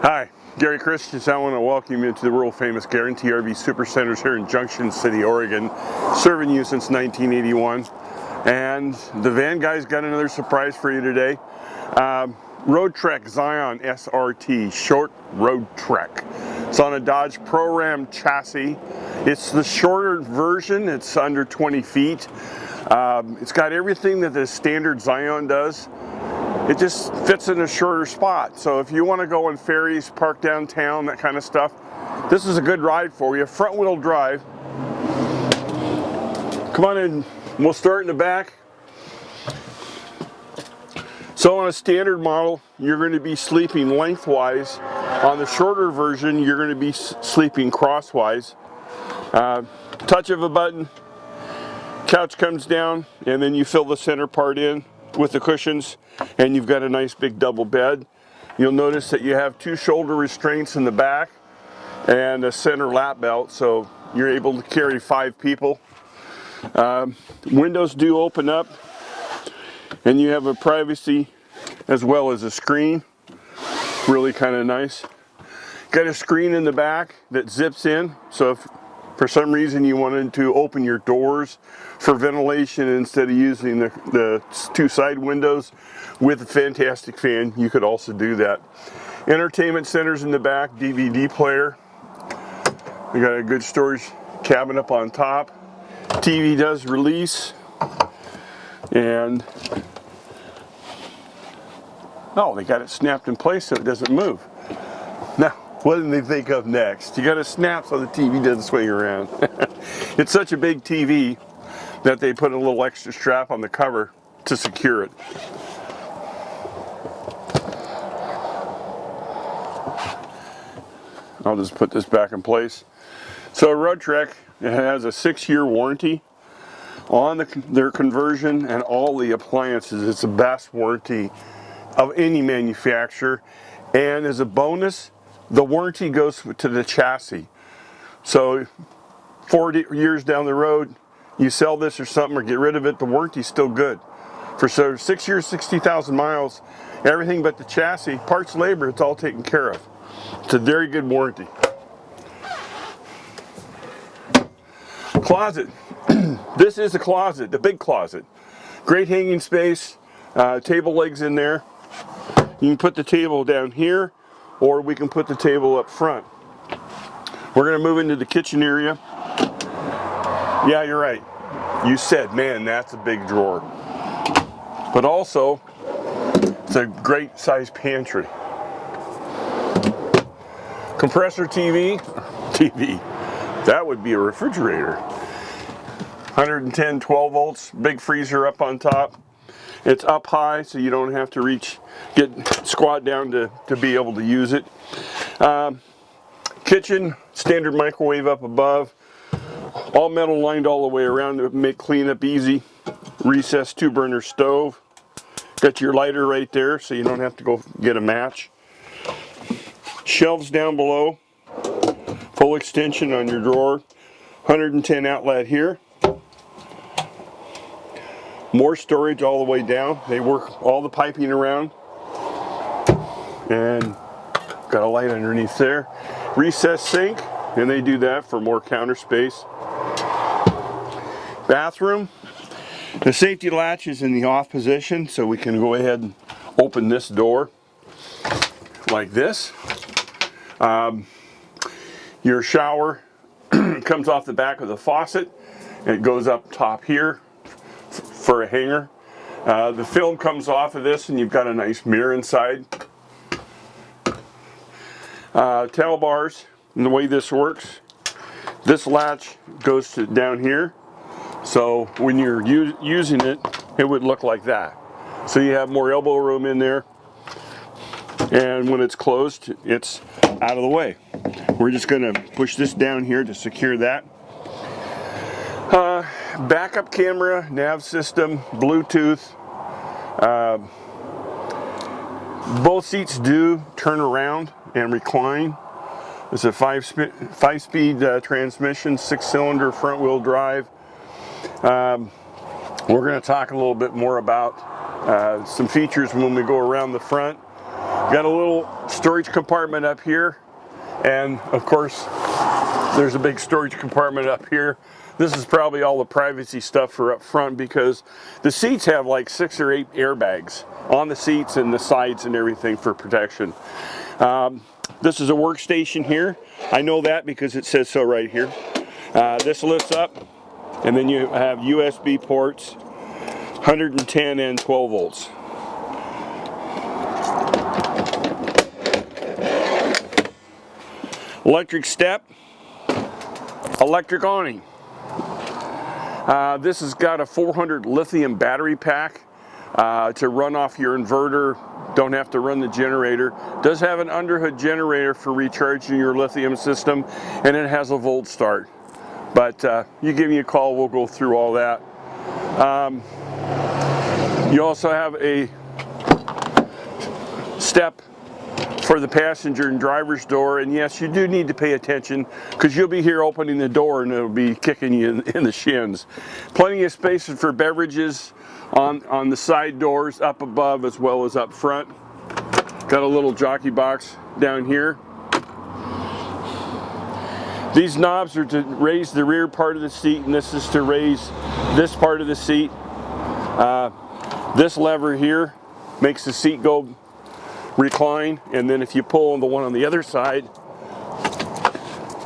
Hi, Gary.Christiance. I want to welcome you to the world famous Guaranty RV Supercenters here in Junction City, Oregon, serving you since 1981. And the van guy's got another surprise for you today. Roadtrek Zion SRT, short Roadtrek. It's on a Dodge Pro-Ram chassis. It's the shorter version, it's under 20 feet. It's got everything that the standard Zion does. It just fits in a shorter spot. So if you want to go on ferries, park downtown, that kind of stuff, this is a good ride for you. Front wheel drive. Come on in, we'll start in the back. So on a standard model, you're going to be sleeping lengthwise. On the shorter version, you're going to be sleeping crosswise. Touch of a button, couch comes down, and then you fill the center part in with the cushions, and you've got a nice big double bed. You'll notice that you have two shoulder restraints in the back and a center lap belt, so you're able to carry 5 people. Windows do open up, and you have a privacy as well as a screen. Really kind of nice. Got a screen in the back that zips in, so if for some reason you wanted to open your doors for ventilation instead of using the 2 side windows with a fantastic fan, you could also do that. Entertainment centers in the back, DVD player. We got a good storage cabinet up on top. TV does release. And oh, they got it snapped in place so it doesn't move. Now, what did they think of next? You got to snap so the TV doesn't swing around. It's such a big TV that they put a little extra strap on the cover to secure it. I'll just put this back in place. So Roadtrek, it has a 6-year warranty on their conversion and all the appliances. It's the best warranty of any manufacturer. And as a bonus, the warranty goes to the chassis. So 40 years down the road, you sell this or something or get rid of it, the warranty's still good. For 6 years, 60,000 miles, everything but the chassis, parts, labor, it's all taken care of. It's a very good warranty. Closet. This is a closet, the big closet. Great hanging space, table legs in there. You can put the table down here, or we can put the table up front. We're going to move into the kitchen area. Yeah, you're right. You said, man, that's a big drawer. But also, it's a great sized pantry. Compressor TV. That would be a refrigerator. 110, 12 volts, big freezer up on top. It's up high, so you don't have to squat down to be able to use it. Kitchen, standard microwave up above. All metal lined all the way around to make cleanup easy. Recessed 2-burner stove. Got your lighter right there, so you don't have to go get a match. Shelves down below. Full extension on your drawer. 110 outlet here. More storage all the way down. They work all the piping around. And got a light underneath there. Recessed sink, and they do that for more counter space. Bathroom. The safety latch is in the off position, so we can go ahead and open this door like this. Your shower comes off the back of the faucet. It goes up top here for a hanger. The film comes off of this, and you've got a nice mirror inside. Towel bars, and the way this works, this latch goes down here. So when you're using it, it would look like that. So you have more elbow room in there. And when it's closed, it's out of the way. We're just going to push this down here to secure that. Backup camera, nav system, Bluetooth. Both seats do turn around and recline. It's a 5-speed transmission, 6-cylinder front wheel drive. We're going to talk a little bit more about some features when we go around the front. Got a little storage compartment up here, and of course there's a big storage compartment up here. This is probably all the privacy stuff for up front, because the seats have like 6 or 8 airbags on the seats and the sides and everything for protection. This is a workstation here. I know that because it says so right here. This lifts up, and then you have USB ports, 110 and 12 volts. Electric step, electric awning. This has got a 400 lithium battery pack to run off your inverter. Don't have to run the generator. Does have an underhood generator for recharging your lithium system, and it has a volt start. But you give me a call, we'll go through all that. You also have a step for the passenger and driver's door, and yes, you do need to pay attention, because you'll be here opening the door and it'll be kicking you in the shins. Plenty of space for beverages on the side doors, up above as well as up front. Got a little jockey box down here. These knobs are to raise the rear part of the seat, and this is to raise this part of the seat. This lever here makes the seat go recline, and then if you pull on the one on the other side,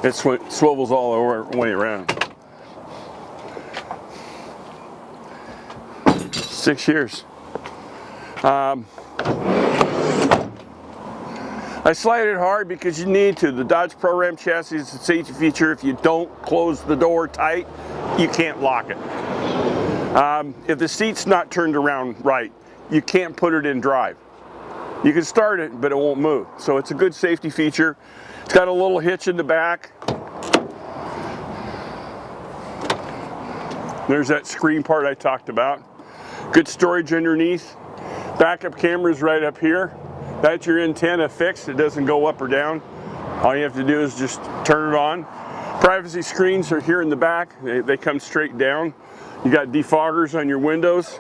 it swivels all the way around. 6 years. I slide it hard because you need to. The Dodge Pro Ram chassis is a safety feature. If you don't close the door tight, you can't lock it. If the seat's not turned around right, you can't put it in drive. You can start it, but it won't move. So it's a good safety feature. It's got a little hitch in the back. There's that screen part I talked about. Good storage underneath. Backup camera's right up here. That's your antenna fixed. It doesn't go up or down. All you have to do is just turn it on. Privacy screens are here in the back. They come straight down. You got defoggers on your windows,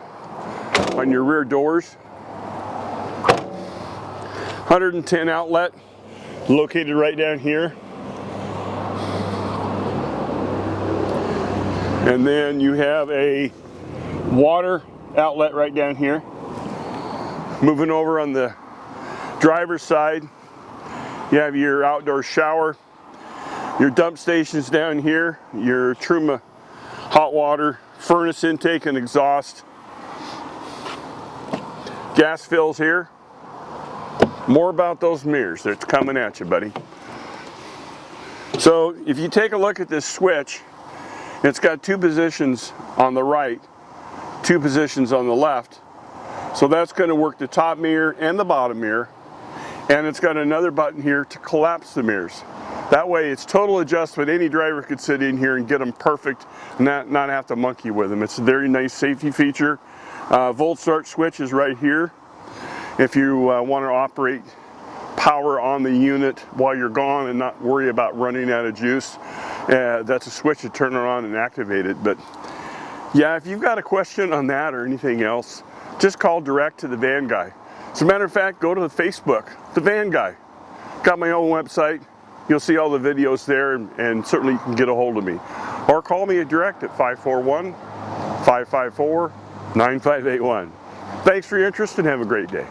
on your rear doors. 110 outlet located right down here. And then you have a water outlet right down here. Moving over on the driver's side, you have your outdoor shower, your dump stations down here, your Truma hot water, furnace intake and exhaust, gas fills here. More about those mirrors. They're coming at you, buddy. So if you take a look at this switch, it's got 2 positions on the right, 2 positions on the left. So that's going to work the top mirror and the bottom mirror. And it's got another button here to collapse the mirrors. That way it's total adjustment. Any driver could sit in here and get them perfect and not have to monkey with them. It's a very nice safety feature. Volt start switch is right here. If you want to operate power on the unit while you're gone and not worry about running out of juice, that's a switch to turn it on and activate it. But yeah, if you've got a question on that or anything else, just call direct to the Van Guy. As a matter of fact, go to the Facebook, the Van Guy. Got my own website. You'll see all the videos there, and certainly you can get a hold of me. Or call me direct at 541-554-9581. Thanks for your interest and have a great day.